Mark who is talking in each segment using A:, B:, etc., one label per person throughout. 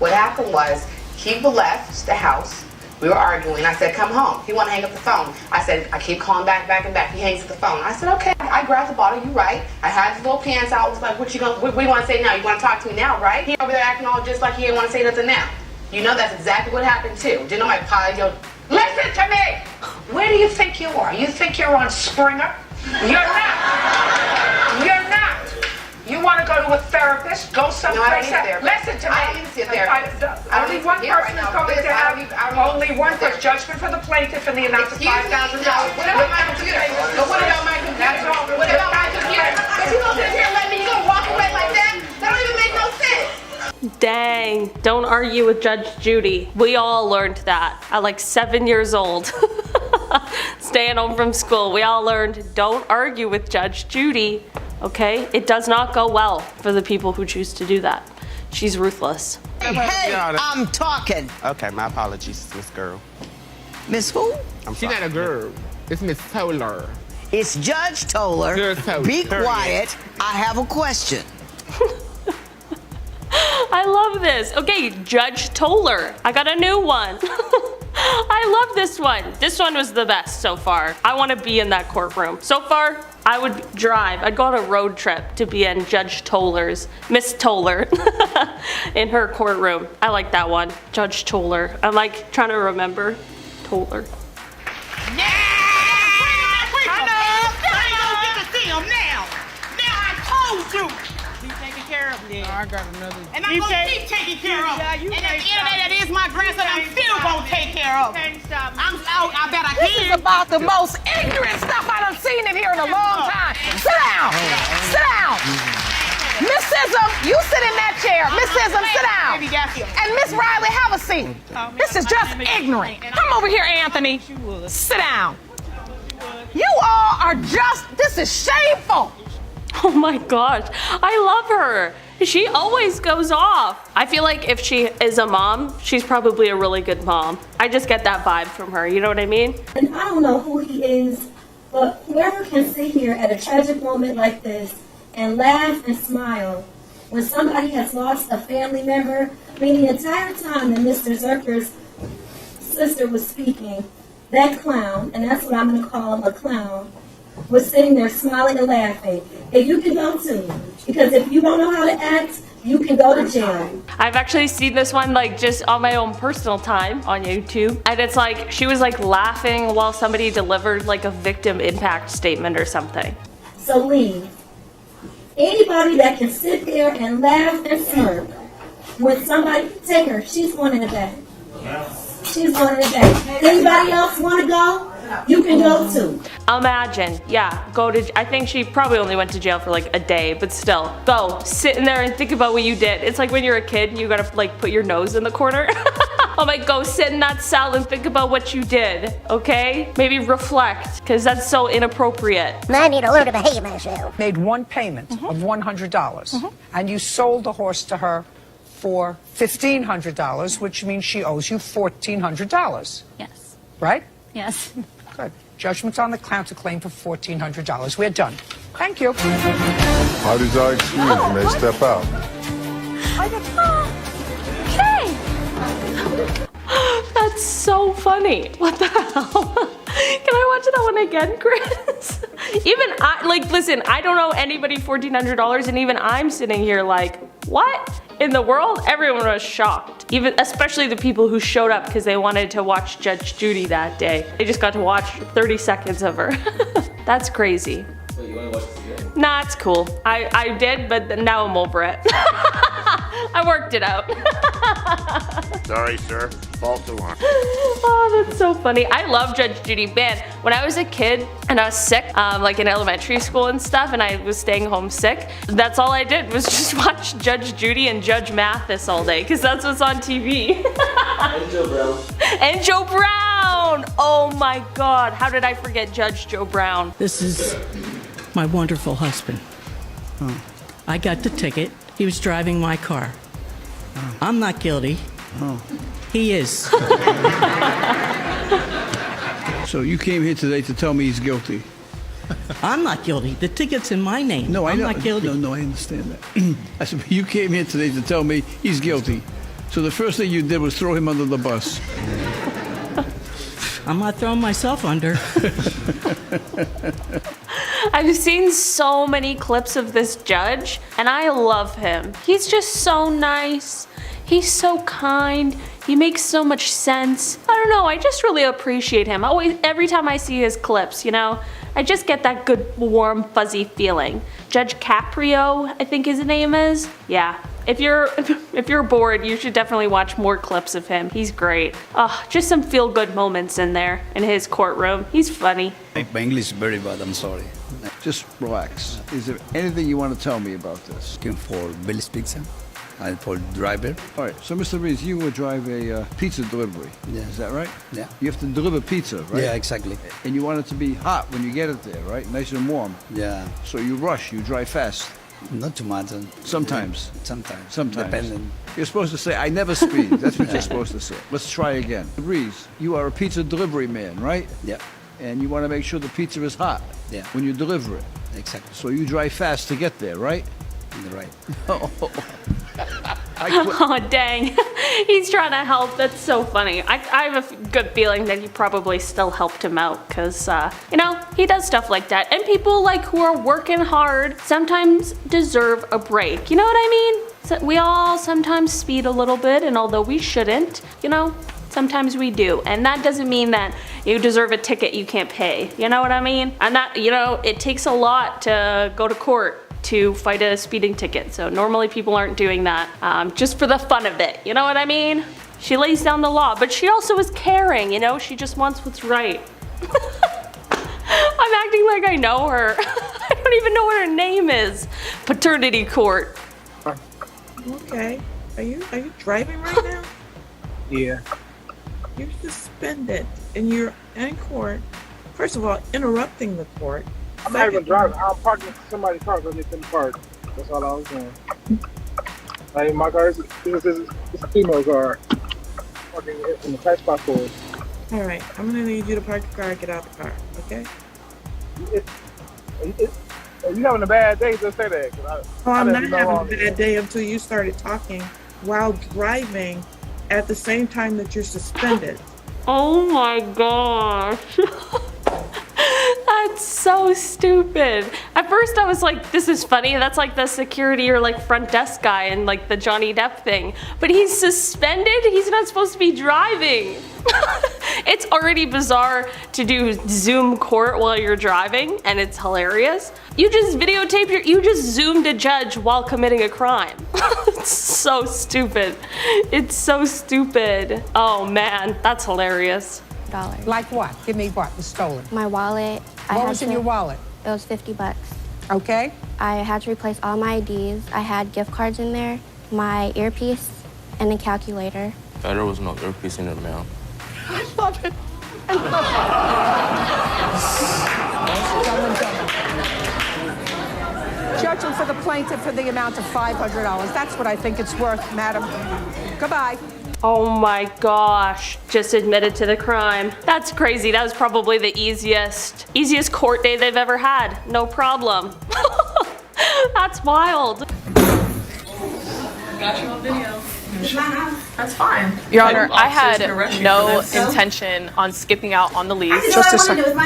A: What happened was he left the house. We were arguing. I said, come home. He wanted to hang up the phone. I said, I keep calling back and back. He hangs up the phone. I said, okay. I grabbed the bottle. You right. I had his little pants out. I was like, what do you want to say now? You want to talk to me now, right? He over there acting all just like he didn't want to say nothing now. You know that's exactly what happened too. Didn't nobody apologize? Yo, listen to me. Where do you think you are? You think you're on Springer? You're not. You're not. You want to go to a therapist? Go someplace else. Listen to me.
B: I don't need to see a therapist.
A: Only one person is going to have only one person. Judgment for the plaintiff and the amount of $5,000.
B: What about my computer? What about my computer?
A: That's all.
B: What about my computer? But you gonna sit here and let me go walk away like that? That don't even make no sense.
C: Dang, don't argue with Judge Judy. We all learned that at like 7 years old. Staying home from school, we all learned don't argue with Judge Judy. Okay? It does not go well for the people who choose to do that. She's ruthless.
D: Hey, I'm talking.
E: Okay, my apologies, Miss Girl.
D: Miss who?
E: I'm
F: She's
E: sorry.
F: not a girl. It's Miss Toller.
D: It's Judge Toller.
F: Judge Toller.
D: Be quiet. I have a question.
C: I love this. Okay, Judge Toller. I got a new one. I love this one. This one was the best so far. I want to be in that courtroom. So far, I would drive. I'd go on a road trip to be in Judge Toller's, Miss Toller, in her courtroom. I like that one. Judge Toller. I'm like trying to remember Toller.
B: Yeah! I ain't gonna get to see him now. Now I told you.
G: He's taking care of it.
F: I got another.
B: And I'm gonna keep taking care of him. And at the end of the day, that is my grandson. I'm still gonna take care of him. I bet I can.
G: This is about the most ignorant stuff I done seen in here in a long time. Sit down. Sit down. Miss Sism, you sit in that chair. Miss Sism, sit down. And Miss Riley, have a seat. This is just ignorant. Come over here, Anthony. Sit down. You all are just, this is shameful.
C: Oh my gosh, I love her. She always goes off. I feel like if she is a mom, she's probably a really good mom. I just get that vibe from her, you know what I mean?
H: And I don't know who he is, but whoever can sit here at a tragic moment like this and laugh and smile when somebody has lost a family member. I mean, the entire time that Mr. Zucker's sister was speaking, that clown, and that's what I'm going to call him, a clown, was sitting there smiling and laughing. And you can go too, because if you don't know how to act, you can go to jail.
C: I've actually seen this one like just on my own personal time on YouTube. And it's like, she was like laughing while somebody delivered like a victim impact statement or something.
H: So leave. Anybody that can sit there and laugh and smirk when somebody, take her, she's going in the back. She's going in the back. Anybody else want to go? You can go too.
C: Imagine, yeah, go to, I think she probably only went to jail for like a day, but still, go, sit in there and think about what you did. It's like when you're a kid, you gotta like put your nose in the corner. I'm like, go sit in that cell and think about what you did, okay? Maybe reflect, because that's so inappropriate.
I: I need to learn to behave myself.
G: Made one payment of $100, and you sold the horse to her for $1,500, which means she owes you $1,400.
I: Yes.
G: Right?
I: Yes.
G: Good. Judgment's on the counterclaim for $1,400. We're done. Thank you.
J: Parties are excused when they step out.
C: Okay. That's so funny. What the hell? Can I watch that one again, Chris? Even I, like, listen, I don't owe anybody $1,400, and even I'm sitting here like, what in the world? Everyone was shocked. Even, especially the people who showed up because they wanted to watch Judge Judy that day. They just got to watch 30 seconds of her. That's crazy.
K: Wait, you want to watch this again?
C: Nah, it's cool. I did, but now I'm over it. I worked it out.
J: Sorry, sir. False alarm.
C: Oh, that's so funny. I love Judge Judy. Man, when I was a kid and I was sick, like in elementary school and stuff, and I was staying home sick, that's all I did was just watch Judge Judy and Judge Mathis all day, because that's what's on TV.
K: And Joe Brown.
C: And Joe Brown! Oh my God, how did I forget Judge Joe Brown?
L: This is my wonderful husband. I got the ticket. He was driving my car. I'm not guilty. He is.
M: So you came here today to tell me he's guilty?
L: I'm not guilty. The ticket's in my name.
M: No,
L: I'm
M: know.
L: not guilty.
M: No, I understand that. I said, you came here today to tell me he's guilty. So the first thing you did was throw him under the bus.
L: I'm not throwing myself under.
C: I've seen so many clips of this judge, and I love him. He's just so nice. He's so kind. He makes so much sense. I don't know, I just really appreciate him. Every time I see his clips, you know, I just get that good, warm, fuzzy feeling. Judge Caprio, I think his name is. Yeah. If you're bored, you should definitely watch more clips of him. He's great. Just some feel-good moments in there, in his courtroom. He's funny.
N: My English is very bad, I'm sorry.
M: Just relax. Is there anything you want to tell me about this?
N: Looking for Billy's Pizza. I'm for driver.
M: All right, so Mr. Reeves, you will drive a pizza delivery.
N: Yeah.
M: Is that right?
N: Yeah.
M: You have to deliver pizza, right?
N: Yeah, exactly.
M: And you want it to be hot when you get it there, right? Nice and warm.
N: Yeah.
M: So you rush, you drive fast.
N: Not too much.
M: Sometimes.
N: Sometimes.
M: Sometimes.
N: Depending.
M: You're supposed to say, I never speed. That's what you're supposed to say. Let's try again. Reeves, you are a pizza delivery man, right?
N: Yeah.
M: And you want to make sure the pizza is hot.
N: Yeah.
M: When you deliver it.
N: Exactly.
M: So you drive fast to get there, right?
N: You're right.
C: Oh, dang. He's trying to help. That's so funny. I have a good feeling that he probably still helped him out because, you know, he does stuff like that. And people like who are working hard sometimes deserve a break. You know what I mean? So we all sometimes speed a little bit, and although we shouldn't, you know, sometimes we do. And that doesn't mean that you deserve a ticket you can't pay. You know what I mean? And that, you know, it takes a lot to go to court to fight a speeding ticket. So normally people aren't doing that just for the fun of it. You know what I mean? She lays down the law, but she also is caring, you know? She just wants what's right. I'm acting like I know her. I don't even know what her name is. Paternity court.
B: Okay. Are you driving right now?
O: Yeah.
B: You're suspended and you're in court. First of all, interrupting the court.
O: I'm not even driving. I'm parking somebody's car because they couldn't park. That's all I was doing. Like my car is a female car. Parking in the tight spot for us.
B: All right, I'm gonna need you to park the car and get out the car, okay?
O: Are you having a bad day? Just say that.
B: I'm not having a bad day until you started talking while driving at the same time that you're suspended.
C: Oh my gosh. That's so stupid. At first I was like, this is funny. That's like the security or like front desk guy in like the Johnny Depp thing. But he's suspended? He's not supposed to be driving. It's already bizarre to do Zoom court while you're driving, and it's hilarious. You just videotape you just zoomed a judge while committing a crime. It's so stupid. It's so stupid. Oh man, that's hilarious.
G: Like what? Give me what was stolen.
P: My wallet.
G: What was in your wallet?
P: It was $50.
G: Okay.
P: I had to replace all my IDs. I had gift cards in there, my earpiece, and a calculator.
K: There was no earpiece in the mail.
G: I love it. I love it. Judgment for the plaintiff for the amount of $500. That's what I think it's worth, madam. Goodbye.
C: Oh my gosh, just admitted to the crime. That's crazy. That was probably the easiest court day they've ever had. No problem. That's wild.
B: Got you on video. That's fine.
Q: Your Honor, I had no intention on skipping out on the lease.
H: Just a second.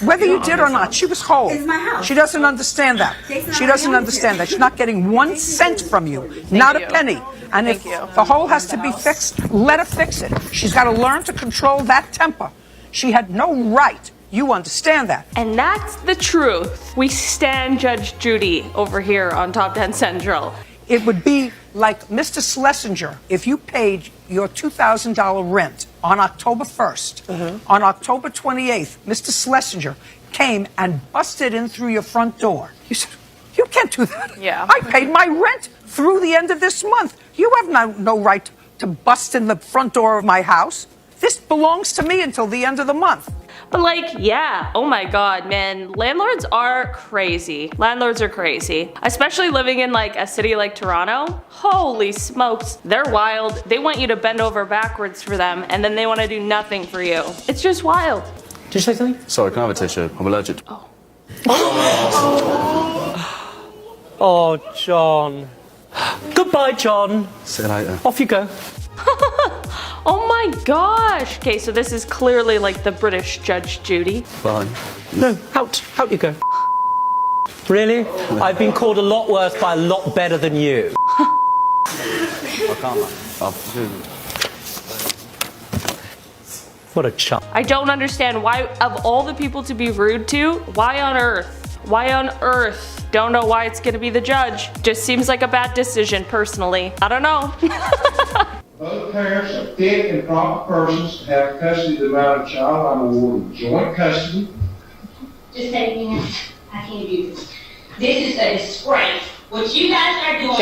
G: Whether you did or not, she was whole.
H: It's my house.
G: She doesn't understand that. She doesn't understand that. She's not getting 1 cent from you, not a penny. And if the hole has to be fixed, let her fix it. She's got to learn to control that temper. She had no right. You understand that.
C: And that's the truth. We stand Judge Judy over here on Top 10 Central.
G: It would be like Mr. Schlesinger, if you paid your $2,000 rent on October 1st, on October 28th, Mr. Schlesinger came and busted in through your front door. You said, you can't do that.
Q: Yeah.
G: I paid my rent through the end of this month. You have no right to bust in the front door of my house. This belongs to me until the end of the month.
C: But like, yeah, oh my god, man, landlords are crazy. Landlords are crazy. Especially living in like a city like Toronto. Holy smokes, they're wild. They want you to bend over backwards for them, and then they want to do nothing for you. It's just wild.
K: Did you say something? Sorry, can I have a tissue? I'm allergic.
R: Oh, John. Goodbye, John.
K: See you later.
R: Off you go.
C: Oh my gosh. Okay, so this is clearly like the British Judge Judy.
R: Fine. No, out you go. Really? I've been called a lot worse by a lot better than you. What a chump.
C: I don't understand why, of all the people to be rude to, why on earth? Why on earth? Don't know why it's gonna be the judge. Just seems like a bad decision, personally. I don't know.
S: Both parents are fit and proper persons to have custody of the minor child. I'm awarding joint custody.
T: Just take me out. I can't do this. This is a disgrace. What you guys are doing,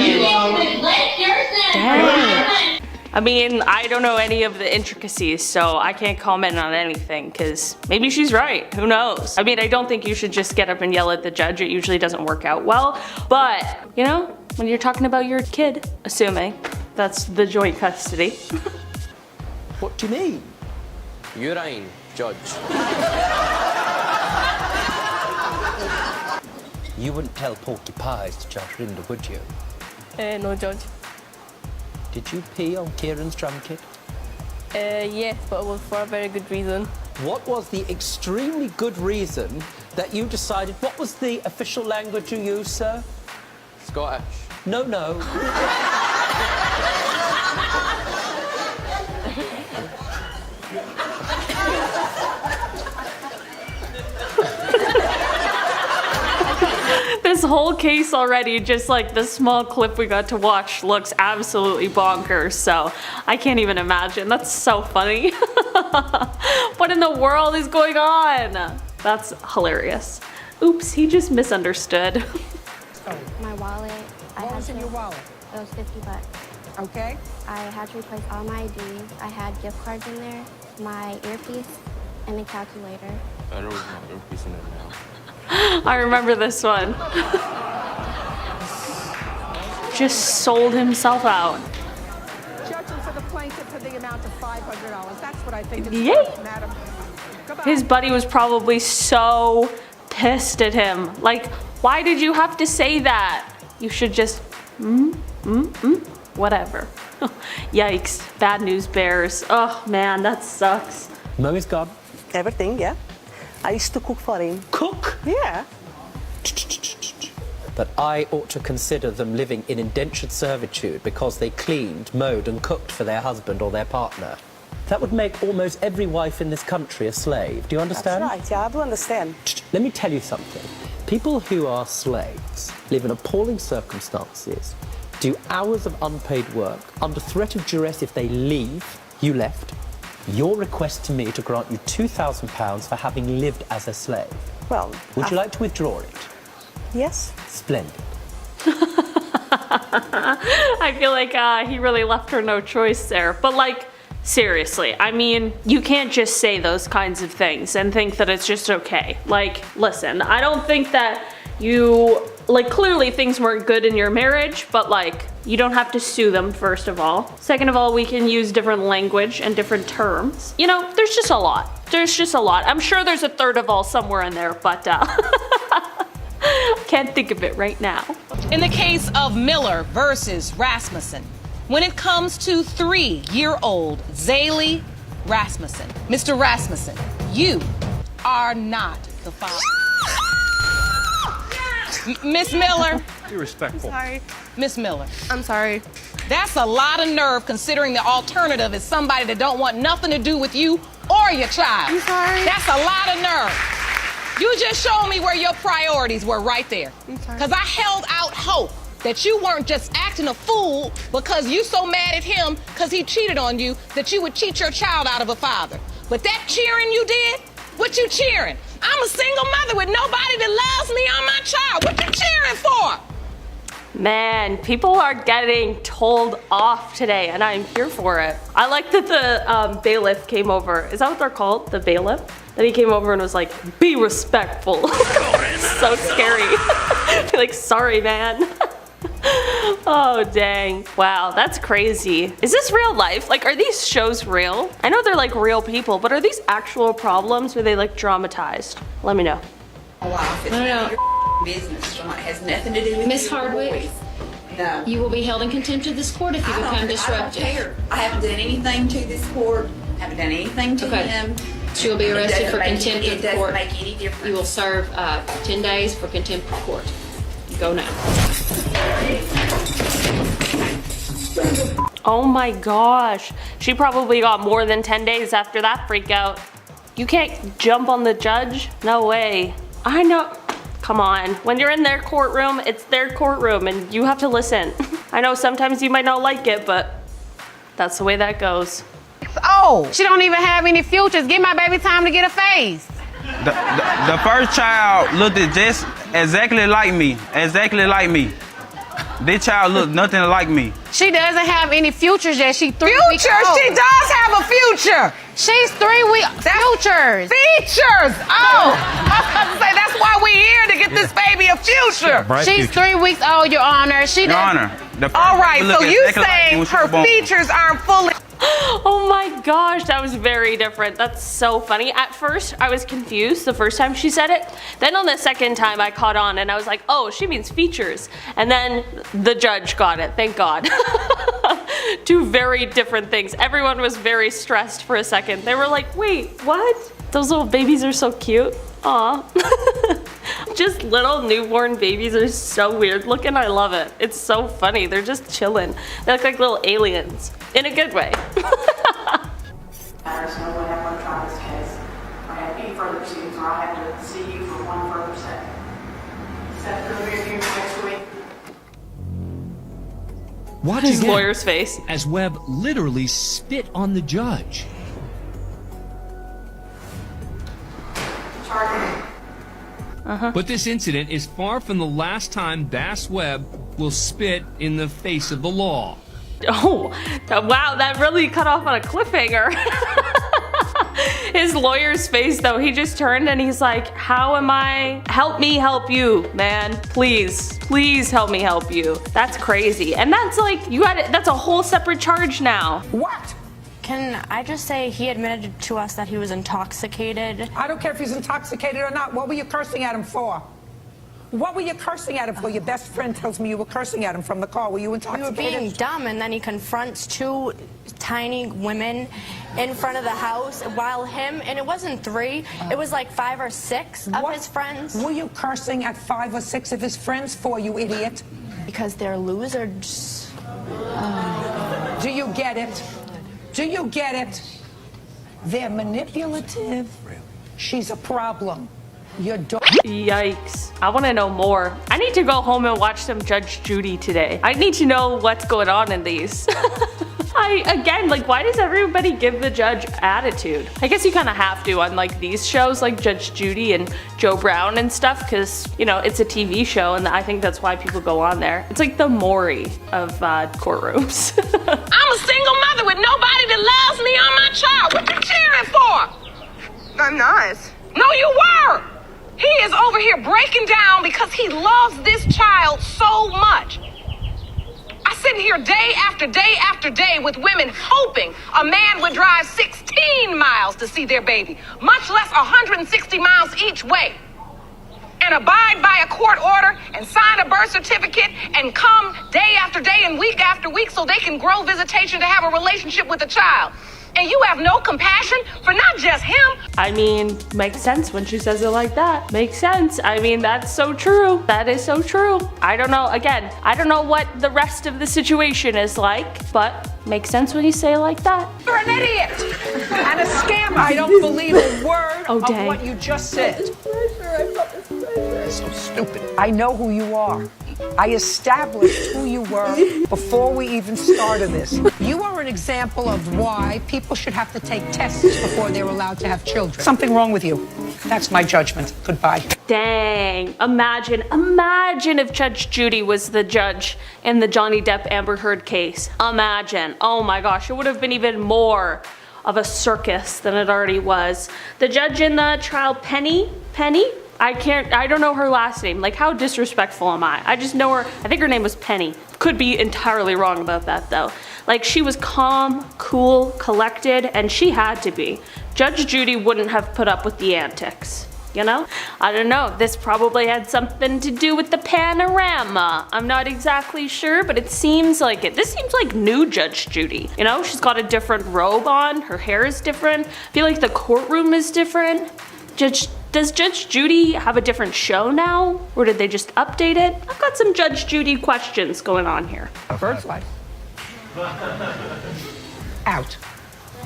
T: you need to neglect your son.
C: I mean, I don't know any of the intricacies, so I can't comment on anything, because maybe she's right. Who knows? I mean, I don't think you should just get up and yell at the judge. It usually doesn't work out well. But, you know, when you're talking about your kid, assuming that's the joint custody.
R: What do you mean?
K: Urine, Judge.
R: You wouldn't tell Porky Pies to Judge Rinder, would you?
Q: No, Judge.
R: Did you pee on Kieran's drum kit?
Q: Yes, but it was for a very good reason.
R: What was the extremely good reason that you decided? What was the official language you used, sir?
K: Scottish.
R: No, no.
C: This whole case already, just like the small clip we got to watch, looks absolutely bonkers, so I can't even imagine. That's so funny. What in the world is going on? That's hilarious. Oops, he just misunderstood.
P: My wallet.
G: What was in your wallet?
P: It was $50.
G: Okay.
P: I had to replace all my IDs. I had gift cards in there, my earpiece, and a calculator.
K: There was no earpiece in it now.
C: I remember this one. Just sold himself out.
G: Judgment for the plaintiff for the amount of $500. That's what I think is
C: Yay.
G: worth, madam. Goodbye.
C: His buddy was probably so pissed at him. Like, why did you have to say that? You should just, whatever. Yikes, bad news bears. Oh man, that sucks.
R: Mo is gone.
U: Everything, yeah. I used to cook for him.
R: Cook?
U: Yeah.
R: That I ought to consider them living in indentured servitude because they cleaned, mowed and cooked for their husband or their partner. That would make almost every wife in this country a slave. Do you understand?
U: That's right, yeah, I do understand.
R: Let me tell you something. People who are slaves live in appalling circumstances, do hours of unpaid work, under threat of duress if they leave, you left. Your request to me to grant you £2,000 for having lived as a slave.
U: Well,
R: would you like to withdraw it?
U: Yes.
R: Splendid.
C: I feel like he really left her no choice there. But like, seriously, I mean, you can't just say those kinds of things and think that it's just okay. Like, listen, I don't think that you, like, clearly things weren't good in your marriage, but like, you don't have to sue them, first of all. Second of all, we can use different language and different terms. You know, there's just a lot. There's just a lot. I'm sure there's a third of all somewhere in there, but can't think of it right now.
G: In the case of Miller versus Rasmussen, when it comes to 3-year-old Zaylee Rasmussen, Mr. Rasmussen, you are not the father. Miss Miller.
M: Be respectful.
Q: Sorry.
G: Miss Miller.
Q: I'm sorry.
G: That's a lot of nerve considering the alternative is somebody that don't want nothing to do with you or your child.
Q: I'm sorry.
G: That's a lot of nerve. You just showed me where your priorities were right there.
Q: I'm sorry.
G: Because I held out hope that you weren't just acting a fool because you so mad at him because he cheated on you that you would cheat your child out of a father. But that cheering you did, what you cheering? I'm a single mother with nobody that loves me or my child. What you cheering for?
C: Man, people are getting told off today, and I'm here for it. I like that the bailiff came over. Is that what they're called? The bailiff? That he came over and was like, be respectful. So scary. Be like, sorry, man. Oh, dang. Wow, that's crazy. Is this real life? Like, are these shows real? I know they're like real people, but are these actual problems or are they like dramatized? Let me know.
V: Wow, it's none of your business, Sean. It has nothing to do with
W: Miss
V: your
W: Hardwick?
V: boys.
A: No.
V: You will be held in contempt of this court if you become disruptive.
A: I don't care. I haven't done anything to this court. Haven't done anything to him.
V: She will be
A: It
V: arrested
A: doesn't
V: for
A: make
V: contempt
A: any-
V: of
A: it
V: the
A: doesn't
V: court.
A: make any difference.
V: You will serve 10 days for contempt of court. Go now.
C: Oh my gosh. She probably got more than 10 days after that freak out. You can't jump on the judge? No way. I know. Come on. When you're in their courtroom, it's their courtroom and you have to listen. I know sometimes you might not like it, but that's the way that goes.
G: Oh, she don't even have any futures. Give my baby time to get a face.
E: The first child looked just exactly like me. Exactly like me. This child looked nothing like me.
G: She doesn't have any futures yet. She 3 weeks old.
D: She does have a future.
G: She's 3 weeks. Futures.
D: Features. Oh, I was about to say that's why we're here to get this baby a future.
G: She's 3 weeks old, Your Honor. She
E: Your
G: does-
E: Honor.
D: All right,
E: look
D: so you
E: exactly like me
D: saying
E: when she
D: her
E: was born.
D: features aren't fully.
C: Oh my gosh, that was very different. That's so funny. At first, I was confused the first time she said it. Then on the second time, I caught on and I was like, oh, she means features. And then the judge got it, thank God. Two very different things. Everyone was very stressed for a second. They were like, wait, what? Those little babies are so cute. Aw. Just little newborn babies are so weird looking. I love it. It's so funny. They're just chilling. They look like little aliens in a good way.
W: I just know what happened to try this case. I have any further proceedings, or I have to see you for one further step. Set for the very near next week.
X: Watch
C: His
X: again
C: lawyer's face.
X: as Webb literally spit on the judge. But this incident is far from the last time Bass Webb will spit in the face of the law.
C: Oh, wow, that really cut off on a cliffhanger. His lawyer's face though, he just turned and he's like, how am I? Help me help you, man. Please, please help me help you. That's crazy. And that's like, that's a whole separate charge now.
Y: What?
P: Can I just say he admitted to us that he was intoxicated?
Y: I don't care if he's intoxicated or not. What were you cursing at him for? What were you cursing at him for? Your best friend tells me you were cursing at him from the car. Were you intoxicated?
P: We were being dumb, and then he confronts two tiny women in front of the house while him, and it wasn't 3, it was like 5 or 6 of his friends.
Y: Were you cursing at 5 or 6 of his friends for, you idiot?
P: Because they're losers.
Y: Do you get it? Do you get it? They're manipulative. She's a problem. Your
C: Yikes. I want to know more. I need to go home and watch some Judge Judy today. I need to know what's going on in these. Again, like, why does everybody give the judge attitude? I guess you kind of have to on like these shows like Judge Judy and Joe Brown and stuff, because, you know, it's a TV show and I think that's why people go on there. It's like the Maury of courtrooms.
D: I'm a single mother with nobody that loves me or my child. What you cheering for? I'm not. No, you were. He is over here breaking down because he loves this child so much. I sit here day after day after day with women hoping a man would drive 16 miles to see their baby, much less 160 miles each way, and abide by a court order and sign a birth certificate and come day after day and week after week so they can grow visitation to have a relationship with a child. And you have no compassion for not just him.
C: I mean, makes sense when she says it like that. Makes sense. I mean, that's so true. That is so true. I don't know, again, I don't know what the rest of the situation is like, but makes sense when you say it like that.
Y: You're an idiot and a scammer. I don't believe a word of
C: dang.
Y: what you just said. So stupid. I know who you are. I established who you were before we even started this. You are an example of why people should have to take tests before they're allowed to have children. Something wrong with you. That's my judgment. Goodbye.
C: Dang, imagine if Judge Judy was the judge in the Johnny Depp Amber Heard case. Imagine, oh my gosh, it would have been even more of a circus than it already was. The judge in the trial, Penny? I don't know her last name. Like, how disrespectful am I? I just know her, I think her name was Penny. Could be entirely wrong about that though. Like, she was calm, cool, collected, and she had to be. Judge Judy wouldn't have put up with the antics. you know? I don't know, this probably had something to do with the panorama. I'm not exactly sure, but it seems like it. This seems like new Judge Judy. You know, she's got a different robe on, her hair is different. I feel like the courtroom is different. Does Judge Judy have a different show now? Or did they just update it? I've got some Judge Judy questions going on here.
Y: A bird's life. Out.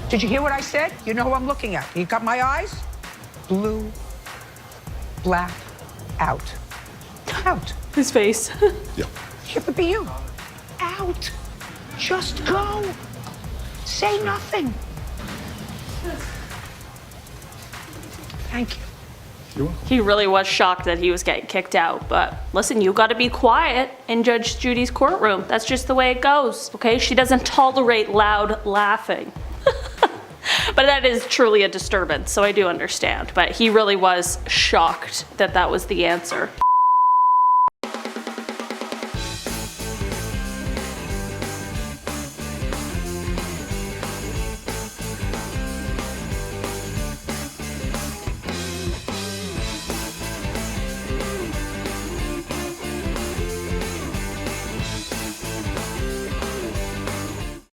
Y: Did you hear what I said? You know who I'm looking at. You got my eyes? Blue, black, out. Out.
C: His face.
M: Yeah.
Y: It would be you. Out. Just go. Say nothing. Thank you.
C: He really was shocked that he was getting kicked out, but listen, you gotta be quiet in Judge Judy's courtroom. That's just the way it goes, okay? She doesn't tolerate loud laughing. But that is truly a disturbance, so I do understand. But he really was shocked that that was the answer.